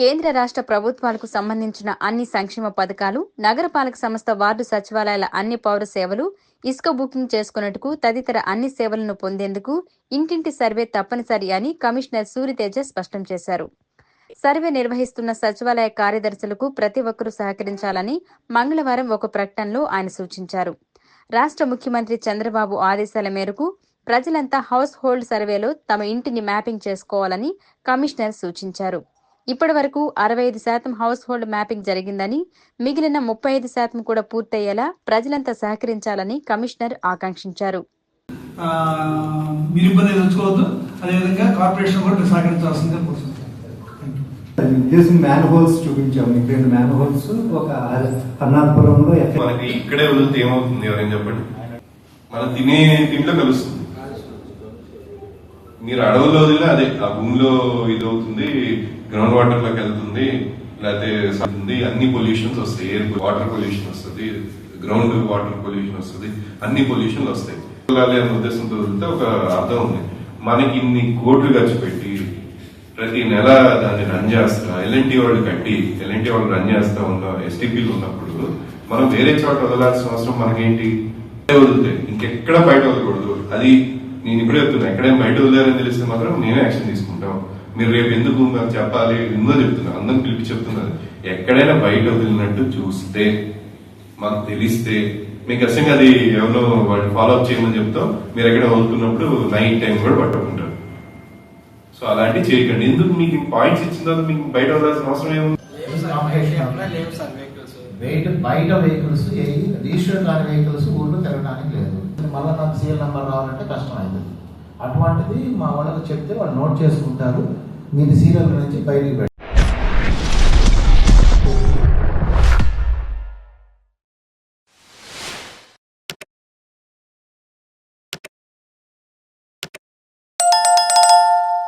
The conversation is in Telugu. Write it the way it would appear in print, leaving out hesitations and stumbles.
కేంద్ర రాష్ట్ర ప్రభుత్వాలకు సంబంధించిన అన్ని సంక్షేమ పథకాలు, నగరపాలక సంస్థ వార్డు సచివాలయాల అన్ని పౌర సేవలు, ఇసుక బుకింగ్ చేసుకున్నట్టుకు తదితర అన్ని సేవలను పొందేందుకు ఇంటింటి సర్వే తప్పనిసరి అని కమిషనర్ సూరితేజ స్పష్టం చేశారు. సర్వే నిర్వహిస్తున్న సచివాలయ కార్యదర్శులకు ప్రతి ఒక్కరూ సహకరించాలని మంగళవారం ఒక ప్రకటనలో ఆయన సూచించారు. రాష్ట్ర ముఖ్యమంత్రి చంద్రబాబు ఆదేశాల మేరకు ప్రజలంతా హౌస్ హోల్డ్ సర్వేలో తమ ఇంటిని మ్యాపింగ్ చేసుకోవాలని కమిషనర్ సూచించారు. ఇప్పటి వరకు 65% హౌస్ హోల్డ్ మ్యాపింగ్ జరిగిందని, మిగిలిన 35% కూడా పూర్తయ్యేలా ప్రజలంతా సహకరించాలని కమిషనర్ ఆకాంక్షించారు. మ్యాన్ హోల్స్ చూపించాము. ఇక్కడ మ్యాన్ హోల్స్ ఒక అన్నాపురంలో మనకి ఇక్కడే వదిలితే ఏమవుతుంది ఎవరైనా చెప్పండి. మనం తినే తింట్లో కలుస్తుంది. మీరు అడవుల్లో వదిలే అదే ఆ భూమిలో ఇది అవుతుంది, గ్రౌండ్ వాటర్ లోకి వెళ్తుంది, లేకపోతే అన్ని పొల్యూషన్స్ వస్తాయి. ఎయిర్ వాటర్ పొల్యూషన్ వస్తుంది, గ్రౌండ్ వాటర్ పొల్యూషన్ వస్తుంది, అన్ని పొల్యూషన్లు వస్తాయి. అనే ఉద్దేశంతో వదిలితే ఒక అర్థం ఉంది. మనకి ఇన్ని కోట్లు ఖర్చు పెట్టి ప్రతి నెల దాన్ని రన్ చేస్తా, ఎల్ఎన్టీ వాళ్ళు కట్టి ఎల్ఎన్టీ వాళ్ళు రన్ చేస్తా ఉన్న ఎస్టీపీలు ఉన్నప్పుడు మనం వేరే చోట వదలాల్సిన అవసరం మనకేంటి? వదిలితే ఇంకెక్కడ బయట వదలకూడదు. అది నేను ఇప్పుడే చెప్తున్నా, ఎక్కడైనా బయట వదిలేరని తెలిస్తే మాత్రం నేనే యాక్షన్ తీసుకుంటాం. మీరు రేపు ఎందుకు నాకు చెప్పాలి ఎన్నో చెప్తున్నా, అందరం పిలిపి చెప్తున్నది. ఎక్కడైనా బయట వదిలినట్టు చూస్తే మాకు తెలిస్తే మీకు ఖచ్చితంగా అది ఎవరో వాళ్ళు ఫాలో అప్ చేయమని చెప్తాం. మీరు ఎక్కడ వదులుతున్నప్పుడు నైట్ టైం కూడా పట్టుకుంటారు. సో అలాంటివి చేయకండి. ఎందుకు మీకు పాయింట్స్ ఇచ్చిన తర్వాత మీకు బయట వదలాల్సిన అవసరం ఏముంది? బయట వెహికల్స్ రిజిస్టర్ కాని వెహికల్స్ ఊళ్ళో తిరగడానికి లేదు. మళ్ళీ నాకు సీఎల్ నెంబర్ రావాలంటే కష్టం అవుతుంది. అటువంటిది మా వాళ్ళకి చెప్తే వాళ్ళు నోట్ చేసుకుంటారు. మీరు సీరియల్ నుంచి బయటికి